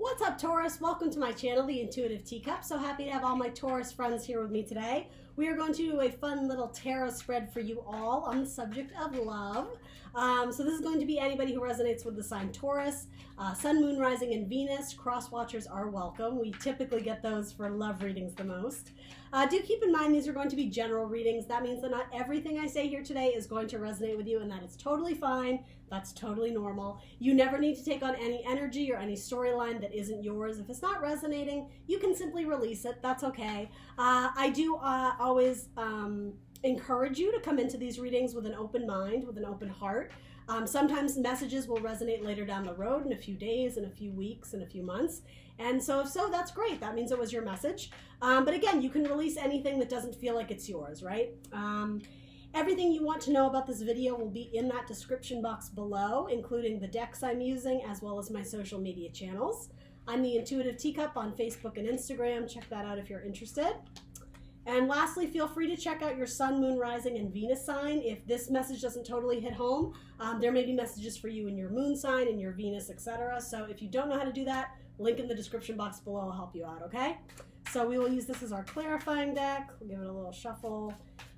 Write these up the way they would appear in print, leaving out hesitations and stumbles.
What's up, Taurus? Welcome to my channel, The Intuitive Teacup. So happy to have all my Taurus friends here with me today. We are going to do a fun little tarot spread for you all on the subject of love. So this is going to be anybody who resonates with the sign Taurus. Sun, Moon, Rising, and Venus. Cross watchers are welcome. We typically get those for love readings the most. Do keep in mind these are going to be general readings. That means that not everything I say here today is going to resonate with you, and that is totally fine. That's totally normal. You never need to take on any energy or any storyline that isn't yours. If it's not resonating, you can simply release it. That's okay. I do always encourage you to come into these readings with an open mind, with an open heart. Sometimes messages will resonate later down the road in a few days, in a few weeks, in a few months. And so if so, that's great. That means it was your message. But again, you can release anything that doesn't feel like it's yours, right? Everything you want to know about this video will be in that description box below, including the decks I'm using, as well as my social media channels. I'm the Intuitive Teacup on Facebook and Instagram. Check that out if you're interested. And lastly, feel free to check out your Sun, Moon, Rising, and Venus sign. If this message doesn't totally hit home, there may be messages for you in your Moon sign, in your Venus, etc. So if you don't know how to do that, link in the description box below will help you out, okay? So we will use this as our clarifying deck. We'll give it a little shuffle.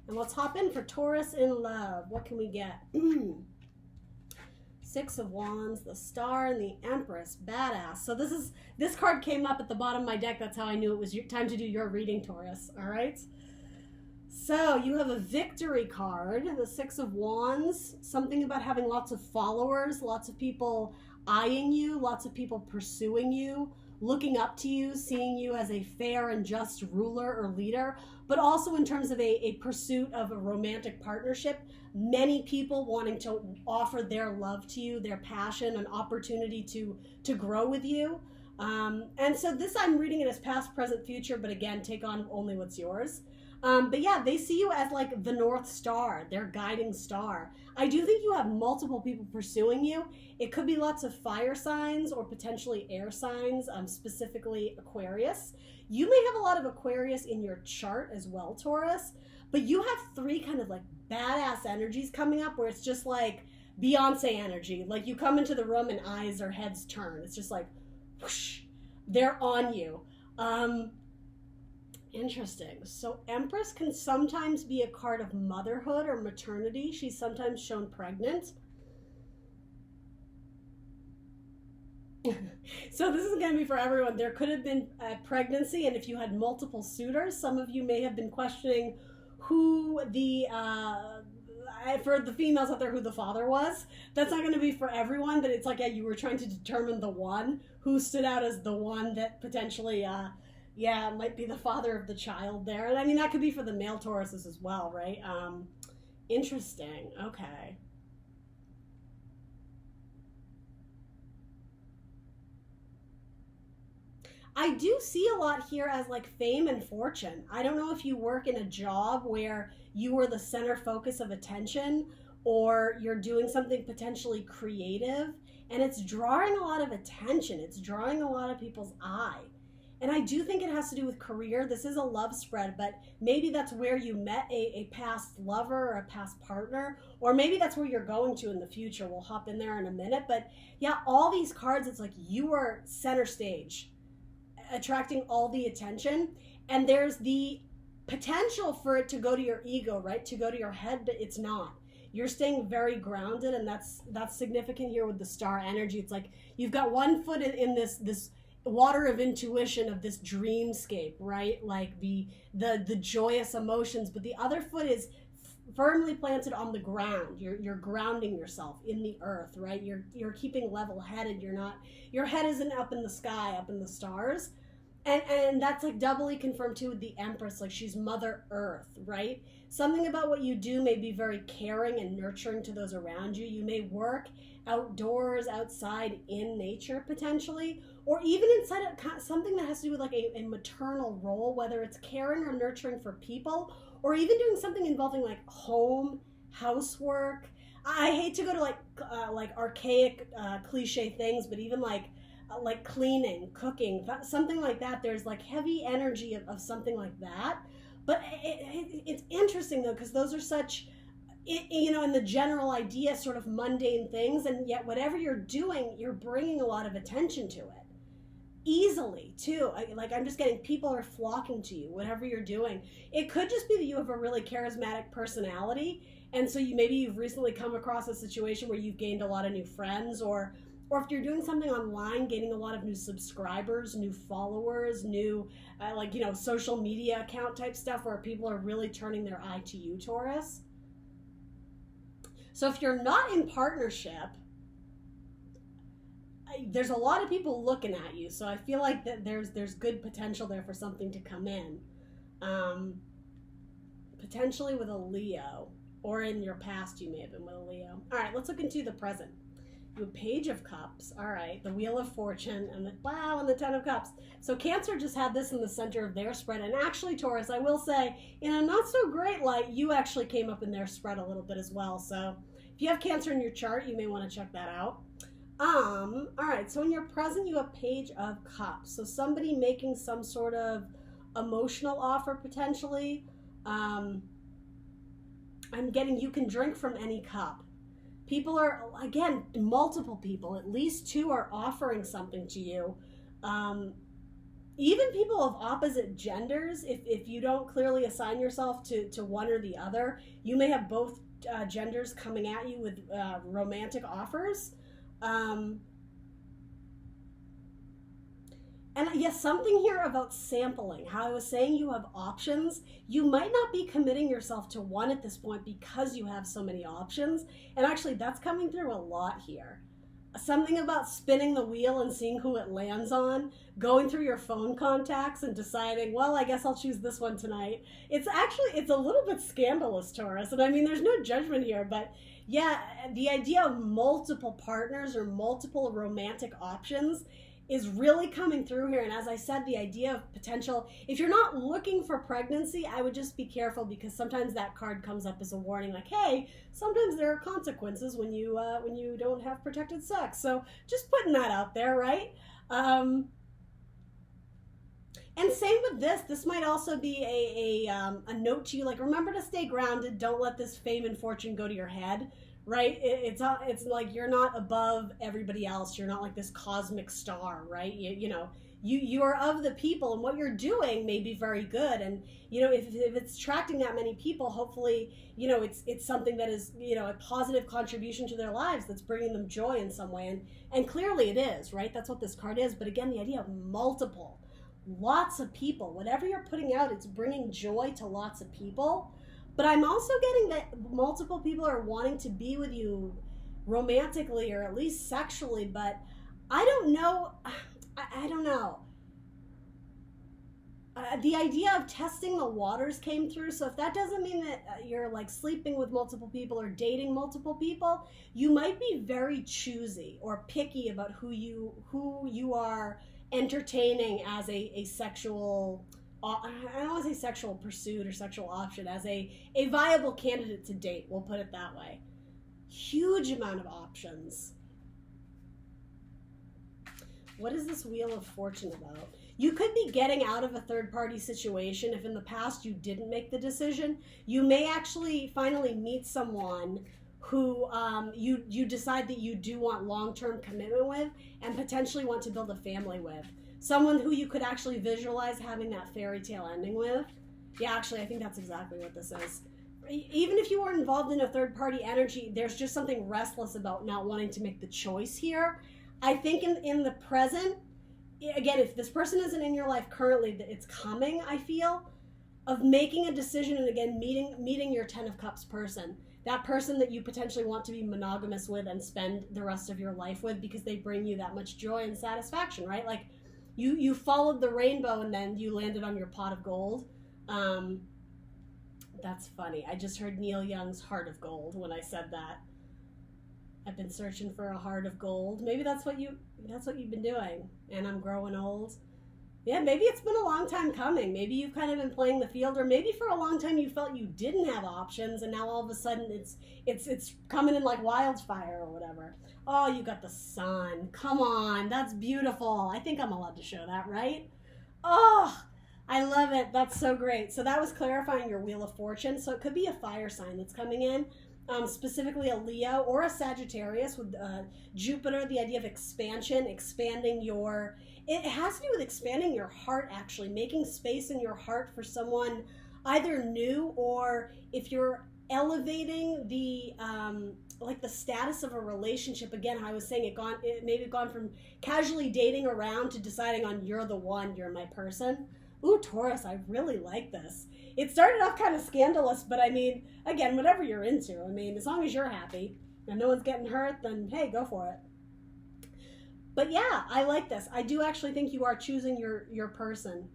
And let's hop in for Taurus in love. What can we get? Six of Wands, the Star, and the Empress. Badass. So this card came up at the bottom of my deck. That's how I knew it was time to do your reading, Taurus. All right? So you have a victory card, the Six of Wands. Something about having lots of followers, lots of people eyeing you, lots of people pursuing you, looking up to you, seeing you as a fair and just ruler or leader, but also in terms of a pursuit of a romantic partnership. Many people wanting to offer their love to you, their passion, an opportunity to grow with you. And so this, I'm reading it as past, present, future, but again, take on only what's yours. But yeah, they see you as like the North Star, their guiding star. I do think you have multiple people pursuing you. It could be lots of fire signs or potentially air signs, specifically Aquarius. You may have a lot of Aquarius in your chart as well, Taurus, but you have three kind of like badass energies coming up where it's just like Beyonce energy. Like you come into the room and eyes or heads turn. It's just like, whoosh, they're on you. Interesting. So Empress can sometimes be a card of motherhood or maternity. She's sometimes shown pregnant. So this is going to be for everyone. There could have been a pregnancy, and if you had multiple suitors, some of you may have been questioning who the, for the females out there, who the father was. That's not going to be for everyone, but it's like, yeah, you were trying to determine the one who stood out as the one that potentially, yeah, it might be the father of the child there. And I mean, that could be for the male Tauruses as well, right? Interesting. Okay. I do see a lot here as like fame and fortune. I don't know if you work in a job where you are the center focus of attention, or you're doing something potentially creative and it's drawing a lot of attention. It's drawing a lot of people's eye. And I do think it has to do with career. This is a love spread, but maybe that's where you met a past lover or a past partner, or maybe that's where you're going to in the future. We'll hop in there in a minute. But yeah, all these cards, it's like you are center stage, attracting all the attention. And there's the potential for it to go to your ego, right? To go to your head, but it's not. You're staying very grounded, and that's significant here with the star energy. It's like you've got one foot in this water of intuition, of this dreamscape, right? Like the joyous emotions, but the other foot is firmly planted on the ground. You're grounding yourself in the earth, right? You're keeping level-headed. Your head isn't up in the sky, up in the stars. And that's like doubly confirmed too with the Empress, like she's Mother Earth, right? Something about what you do may be very caring and nurturing to those around you. You may work outdoors, outside, in nature potentially, or even inside of something that has to do with like a maternal role, whether it's caring or nurturing for people, or even doing something involving like home, housework. I hate to go to like archaic cliche things, but even like cleaning, cooking, something like that. There's like heavy energy of something like that. But it's interesting though, because those are such, you know, in the general idea, sort of mundane things, and yet whatever you're doing, you're bringing a lot of attention to it. easily too. I'm just getting people are flocking to you, whatever you're doing. It could just be that you have a really charismatic personality, and so you've recently come across a situation where you've gained a lot of new friends, or if you're doing something online, gaining a lot of new subscribers, new followers, new social media account type stuff where people are really turning their eye to you, Taurus. So if you're not in partnership, there's a lot of people looking at you, so I feel like that there's good potential there for something to come in, potentially with a Leo, or in your past you may have been with a Leo. All right, let's look into the present. The Page of Cups. All right, the Wheel of Fortune, and the Ten of Cups. So Cancer just had this in the center of their spread, and actually, Taurus, I will say, in a not so great light, you actually came up in their spread a little bit as well. So if you have Cancer in your chart, you may want to check that out. All right, so in your present, you have Page of Cups. So somebody making some sort of emotional offer, potentially. I'm getting you can drink from any cup. People are, again, multiple people, at least two are offering something to you. Even people of opposite genders, if you don't clearly assign yourself to one or the other, you may have both genders coming at you with romantic offers. And yes, something here about sampling. How I was saying you have options. You might not be committing yourself to one at this point because you have so many options. And actually, that's coming through a lot here. Something about spinning the wheel and seeing who it lands on, going through your phone contacts and deciding, well, I guess I'll choose this one tonight. It's a little bit scandalous, Taurus. And I mean, there's no judgment here, but yeah, the idea of multiple partners or multiple romantic options is really coming through here. And as I said, the idea of potential, if you're not looking for pregnancy, I would just be careful, because sometimes that card comes up as a warning, like, hey, sometimes there are consequences when you don't have protected sex. So just putting that out there, right? And same with this might also be a note to you, like, remember to stay grounded. Don't let this fame and fortune go to your head. Right? It's like you're not above everybody else. You're not like this cosmic star, right? You are of the people, and what you're doing may be very good. And, if it's attracting that many people, hopefully, it's something that is, a positive contribution to their lives that's bringing them joy in some way. And clearly it is, right? That's what this card is. But again, the idea of multiple, lots of people, whatever you're putting out, it's bringing joy to lots of people. But I'm also getting that multiple people are wanting to be with you romantically or at least sexually, but I don't know. I don't know. The idea of testing the waters came through. So if that doesn't mean that you're like sleeping with multiple people or dating multiple people, you might be very choosy or picky about who you are entertaining as a sexual, I don't want to say sexual pursuit or sexual option, as a viable candidate to date. We'll put it that way. Huge amount of options. What is this Wheel of Fortune about? You could be getting out of a third-party situation. If in the past you didn't make the decision, you may actually finally meet someone who you decide that you do want long-term commitment with and potentially want to build a family with. Someone who you could actually visualize having that fairy tale ending with. Yeah, actually, I think that's exactly what this is. Even if you were involved in a third-party energy, there's just something restless about not wanting to make the choice here. I think in the present, again, if this person isn't in your life currently, it's coming, I feel, of making a decision and, again, meeting your Ten of Cups person. That person that you potentially want to be monogamous with and spend the rest of your life with because they bring you that much joy and satisfaction, right? Like, you followed the rainbow and then you landed on your pot of gold. That's funny. I just heard Neil Young's Heart of Gold when I said that. I've been searching for a heart of gold. Maybe that's what you've been doing. And I'm growing old. Yeah, maybe it's been a long time coming. Maybe you've kind of been playing the field, or maybe for a long time you felt you didn't have options, and now all of a sudden it's coming in like wildfire or whatever. Oh, you got the sun. Come on, that's beautiful. I think I'm allowed to show that, right? Oh, I love it. That's so great. So that was clarifying your Wheel of Fortune. So it could be a fire sign that's coming in. specifically a Leo or a Sagittarius with Jupiter, the idea of expansion, expanding your, it has to do with expanding your heart, actually, making space in your heart for someone either new, or if you're elevating the, like the status of a relationship. Again, how I was saying, it maybe gone from casually dating around to deciding on you're the one, you're my person. Ooh, Taurus, I really like this. It started off kind of scandalous, but I mean, again, whatever you're into. I mean, as long as you're happy and no one's getting hurt, then hey, go for it. But yeah, I like this. I do actually think you are choosing your person,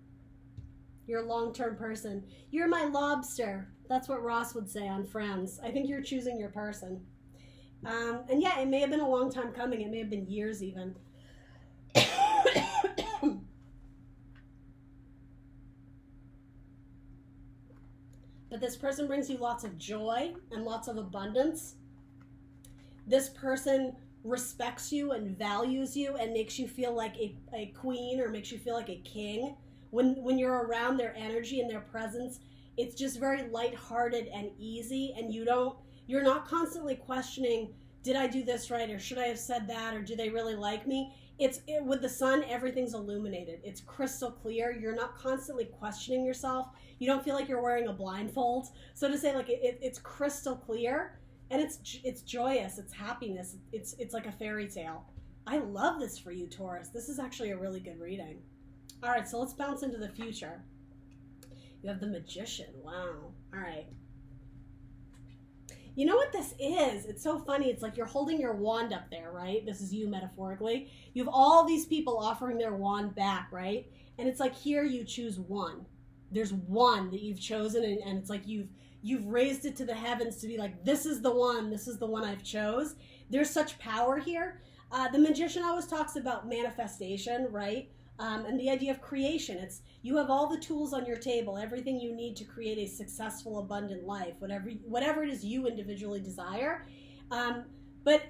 your long-term person. You're my lobster. That's what Ross would say on Friends. I think you're choosing your person. And yeah, it may have been a long time coming. It may have been years even. But this person brings you lots of joy and lots of abundance. This person respects you and values you and makes you feel like a queen, or makes you feel like a king. When you're around their energy and their presence, it's just very lighthearted and easy, and you're not constantly questioning, did I do this right, or should I have said that, or do they really like me? With the sun, everything's illuminated. It's crystal clear. You're not constantly questioning yourself. You don't feel like you're wearing a blindfold. So to say, like, it's crystal clear, and it's joyous. It's happiness. It's like a fairy tale. I love this for you, Taurus. This is actually a really good reading. All right, so let's bounce into the future. You have the Magician. Wow. All right. You know what this is? It's so funny. It's like you're holding your wand up there, right? This is you metaphorically. You have all these people offering their wand back, right? And it's like here you choose one. There's one that you've chosen, and it's like you've raised it to the heavens to be like, this is the one I've chose. There's such power here. The Magician always talks about manifestation, right? And the idea of creation. You have all the tools on your table, everything you need to create a successful, abundant life, whatever it is you individually desire. But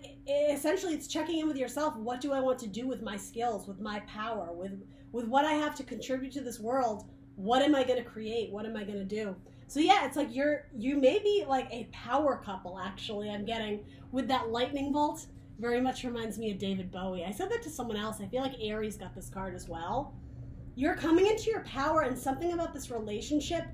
essentially, it's checking in with yourself. What do I want to do with my skills, with my power, with what I have to contribute to this world? What am I going to create? What am I going to do? So yeah, it's like you may be like a power couple, actually, I'm getting, with that lightning bolt. Very much reminds me of David Bowie. I said that to someone else. I feel like Aries got this card as well. You're coming into your power, and something about this relationship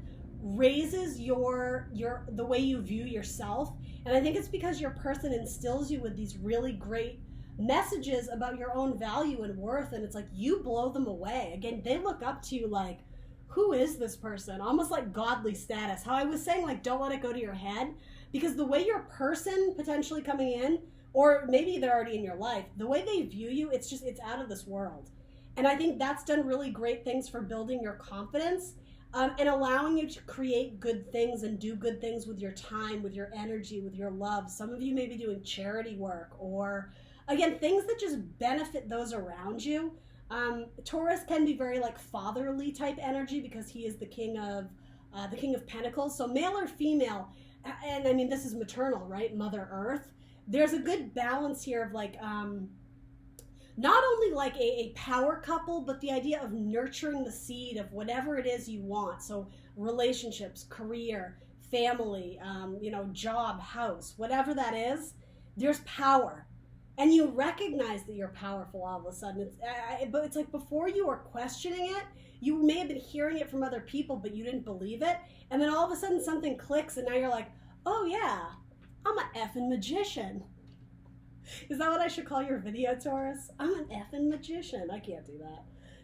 raises the way you view yourself. And I think it's because your person instills you with these really great messages about your own value and worth, and it's like you blow them away. Again, they look up to you like, who is this person? Almost like godly status. How I was saying, like, don't let it go to your head, because the way your person potentially coming in, or maybe they're already in your life, the way they view you, it's out of this world. And I think that's done really great things for building your confidence, and allowing you to create good things and do good things with your time, with your energy, with your love. Some of you may be doing charity work, or again, things that just benefit those around you. Taurus can be very like fatherly type energy, because he is the king of Pentacles. So male or female, and I mean, this is maternal, right? Mother Earth. There's a good balance here of like, not only like a power couple, but the idea of nurturing the seed of whatever it is you want. So relationships, career, family, job, house, whatever that is, there's power. And you recognize that you're powerful all of a sudden. But it's like before you were questioning it, you may have been hearing it from other people, but you didn't believe it. And then all of a sudden something clicks, and now you're like, oh yeah, I'm an effing magician. Is that what I should call your video, Taurus? I'm an effing magician. I can't do that.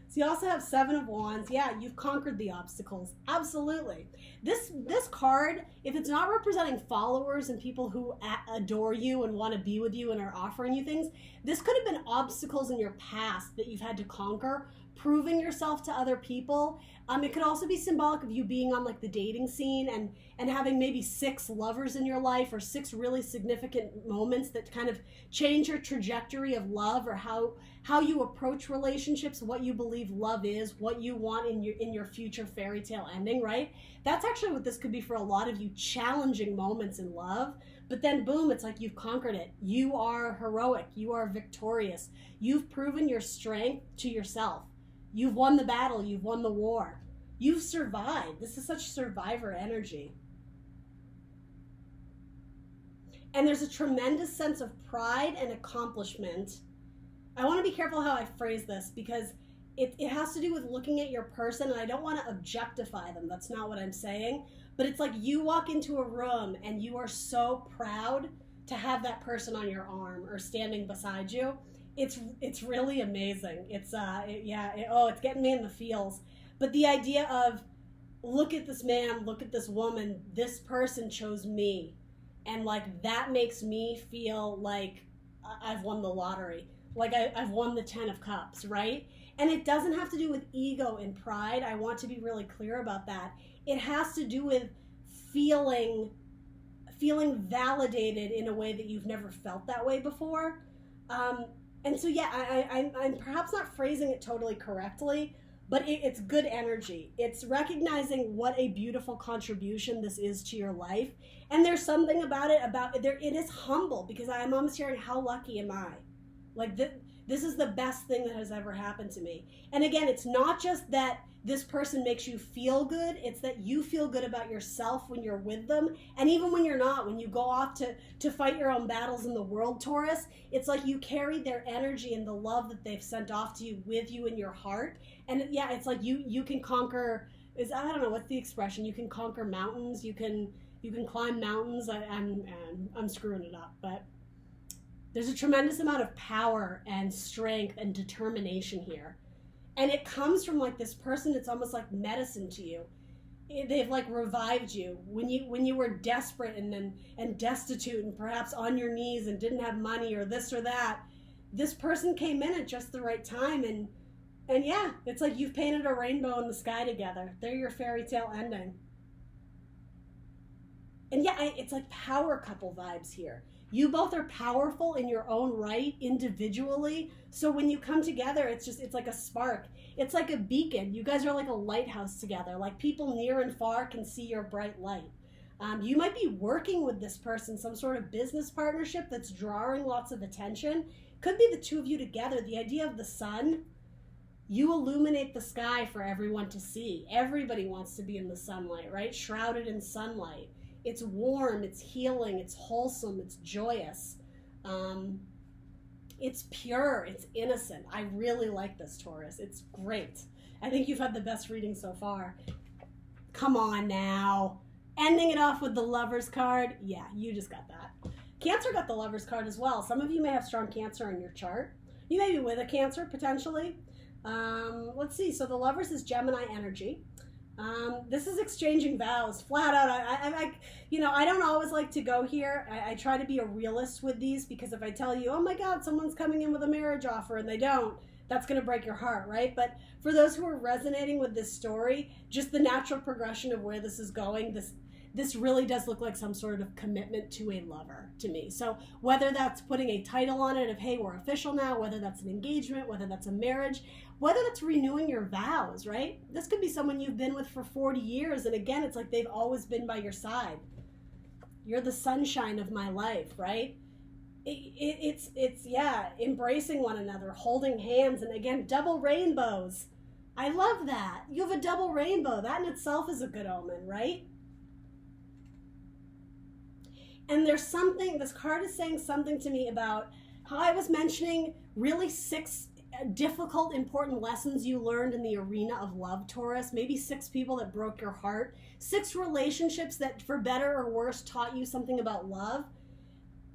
So you also have Seven of Wands. Yeah, you've conquered the obstacles. Absolutely. This card, if it's not representing followers and people who adore you and want to be with you and are offering you things, this could have been obstacles in your past that you've had to conquer, proving yourself to other people. It could also be symbolic of you being on like the dating scene and having maybe 6 lovers in your life, or 6 really significant moments that kind of change your trajectory of love, or how you approach relationships, what you believe love is, what you want in your future fairy tale ending, right? That's actually what this could be for a lot of you, challenging moments in love. But then boom, it's like you've conquered it. You are heroic. You are victorious. You've proven your strength to yourself. You've won the battle. You've won the war. You've survived. This is such survivor energy. And there's a tremendous sense of pride and accomplishment. I want to be careful how I phrase this because it has to do with looking at your person, and I don't want to objectify them. That's not what I'm saying. But it's like you walk into a room and you are so proud to have that person on your arm or standing beside you. It's really amazing. It's getting me in the feels. But the idea of, look at this man, look at this woman, this person chose me. And like that makes me feel like I've won the lottery. Like I've won the 10 of cups, right? And it doesn't have to do with ego and pride. I want to be really clear about that. It has to do with feeling validated in a way that you've never felt that way before. And so, yeah, I'm perhaps not phrasing it totally correctly, but it's good energy. It's recognizing what a beautiful contribution this is to your life. And there's something about it, it is humble, because I'm almost hearing, how lucky am I? Like, this is the best thing that has ever happened to me. And again, it's not just that this person makes you feel good, it's that you feel good about yourself when you're with them. And even when you're not, when you go off to fight your own battles in the world, Taurus, it's like you carry their energy and the love that they've sent off to you with you in your heart. And yeah, it's like you can conquer, I don't know, what's the expression? You can conquer mountains, you can climb mountains. I'm screwing it up, but there's a tremendous amount of power and strength and determination here. And it comes from like this person, it's almost like medicine to you. They've like revived you when you were desperate and destitute and perhaps on your knees and didn't have money or this or that. This person came in at just the right time, and yeah, it's like you've painted a rainbow in the sky together. They're your fairy tale ending. And yeah, it's like power couple vibes here. You both are powerful in your own right, individually. So when you come together, it's like a spark. It's like a beacon. You guys are like a lighthouse together. Like people near and far can see your bright light. You might be working with this person, some sort of business partnership that's drawing lots of attention. Could be the two of you together. The idea of the sun, you illuminate the sky for everyone to see. Everybody wants to be in the sunlight, right? Shrouded in sunlight. It's warm, it's healing, it's wholesome, it's joyous. It's pure, it's innocent. I really like this, Taurus. It's great. I think you've had the best reading so far. Come on now. Ending it off with the Lover's card. Yeah, you just got that. Cancer got the Lover's card as well. Some of you may have strong Cancer in your chart. You may be with a Cancer, potentially. Let's see. So the Lovers is Gemini energy. This is exchanging vows, flat out. I don't always like to go here. I try to be a realist with these, because if I tell you, oh my God, someone's coming in with a marriage offer and they don't, that's going to break your heart, right? But for those who are resonating with this story, just the natural progression of where this is going, this really does look like some sort of commitment to a lover to me. So whether that's putting a title on it of, hey, we're official now, whether that's an engagement, whether that's a marriage, whether that's renewing your vows, right? This could be someone you've been with for 40 years. And again, it's like they've always been by your side. You're the sunshine of my life, right? It's embracing one another, holding hands, and again, double rainbows. I love that. You have a double rainbow. That in itself is a good omen, right? And there's something, this card is saying something to me about how I was mentioning really 6 difficult, important lessons you learned in the arena of love, Taurus. Maybe 6 people that broke your heart. 6 relationships that, for better or worse, taught you something about love.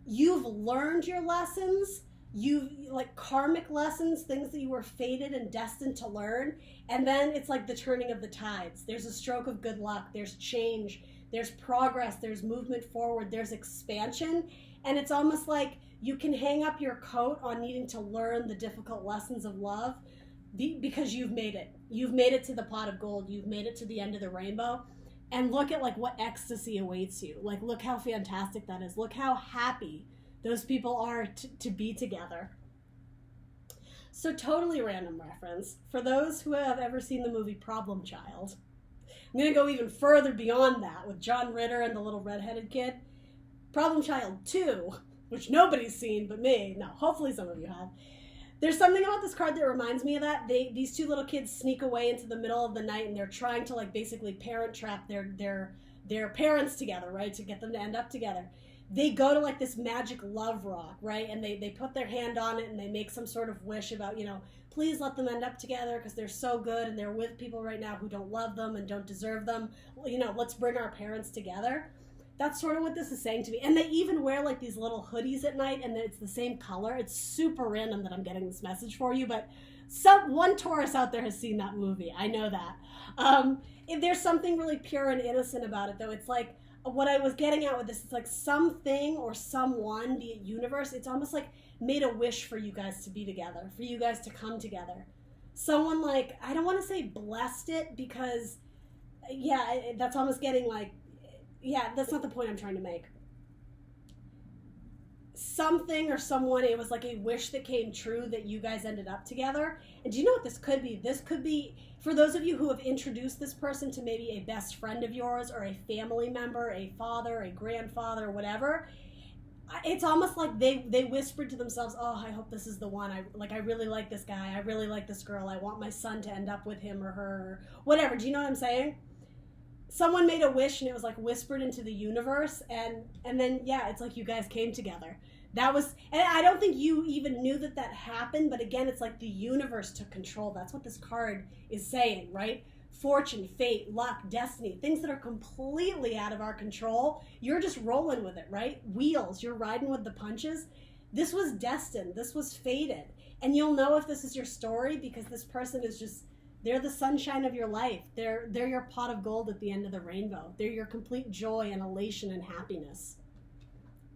You've learned your lessons. You've, like, karmic lessons, things that you were fated and destined to learn. And then it's like the turning of the tides. There's a stroke of good luck. There's change. There's progress, there's movement forward, there's expansion, and it's almost like you can hang up your coat on needing to learn the difficult lessons of love because you've made it. You've made it to the pot of gold, you've made it to the end of the rainbow, and look at like what ecstasy awaits you. Like, look how fantastic that is. Look how happy those people are to be together. So totally random reference. For those who have ever seen the movie Problem Child, I'm going to go even further beyond that with John Ritter and the little redheaded kid. Problem Child 2, which nobody's seen but me. No, hopefully some of you have. There's something about this card that reminds me of that. These 2 little kids sneak away into the middle of the night, and they're trying to like basically parent trap their parents together, right, to get them to end up together. they go to like this magic love rock, right? And they put their hand on it and they make some sort of wish about, please let them end up together because they're so good and they're with people right now who don't love them and don't deserve them. Let's bring our parents together. That's sort of what this is saying to me. And they even wear like these little hoodies at night and it's the same color. It's super random that I'm getting this message for you, but one Taurus out there has seen that movie. I know that. There's something really pure and innocent about it, though. It's like what I was getting at with this. It's like something or someone, be it universe, it's almost like made a wish for you guys to be together, for you guys to come together. Someone like, I don't want to say blessed it because, that's almost getting like, that's not the point I'm trying to make. Something or someone, it was like a wish that came true that you guys ended up together. And do you know what this could be? This could be, for those of you who have introduced this person to maybe a best friend of yours or a family member, a father, a grandfather, whatever, it's almost like they whispered to themselves, oh, I hope this is the one. I really like this guy. I really like this girl. I want my son to end up with him or her or whatever. Do you know what I'm saying? Someone made a wish and it was like whispered into the universe and then it's like you guys came together. That was, and I don't think you even knew that happened, but again, it's like the universe took control. That's what this card is saying, right? Fortune, fate, luck, destiny, things that are completely out of our control. You're just rolling with it, right? Wheels, you're riding with the punches. This was destined. This was fated. And you'll know if this is your story because this person is just, they're the sunshine of your life. They're your pot of gold at the end of the rainbow. They're your complete joy and elation and happiness.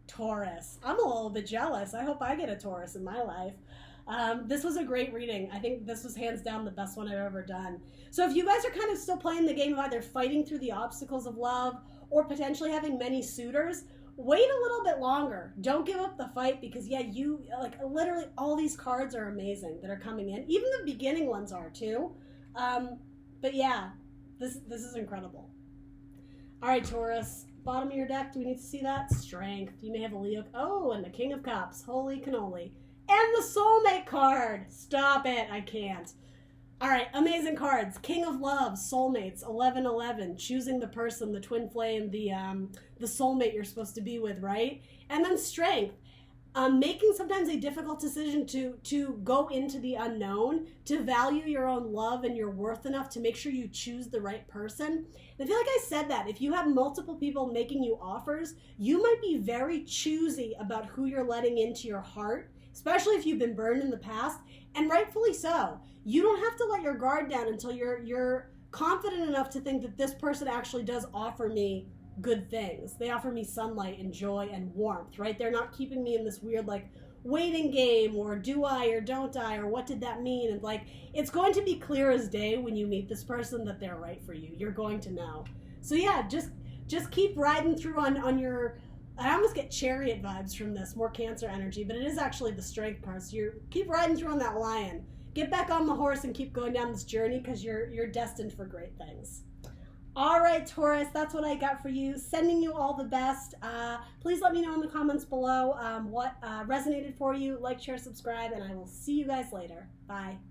Taurus. I'm a little bit jealous. I hope I get a Taurus in my life. This was a great reading. I think this was hands down the best one I've ever done. So if you guys are kind of still playing the game of either fighting through the obstacles of love or potentially having many suitors, wait a little bit longer. Don't give up the fight because you like literally all these cards are amazing that are coming in. Even the beginning ones are too. But this is incredible. All right, Taurus. Bottom of your deck, do we need to see that? Strength. You may have a Leo. Oh, and the King of Cups. Holy cannoli. And the Soulmate card. Stop it. I can't. All right, amazing cards. King of Love, Soulmates, 1111. Choosing the person, the twin flame, the soulmate you're supposed to be with, right? And then Strength. Making sometimes a difficult decision to go into the unknown, to value your own love and your worth enough to make sure you choose the right person. And I feel like I said that. If you have multiple people making you offers, you might be very choosy about who you're letting into your heart, especially if you've been burned in the past, and rightfully so. You don't have to let your guard down until you're confident enough to think that this person actually does offer me good things. They offer me sunlight and joy and warmth, right? They're not keeping me in this weird like waiting game or do I or don't I or what did that mean? And like it's going to be clear as day when you meet this person that they're right for you. You're going to know. So just keep riding through on your, I almost get Chariot vibes from this, more Cancer energy, but it is actually the Strength card. So you keep riding through on that lion. Get back on the horse and keep going down this journey because you're destined for great things. All right, Taurus, that's what I got for you. Sending you all the best. Please let me know in the comments below what resonated for you. Like, share, subscribe, and I will see you guys later. Bye.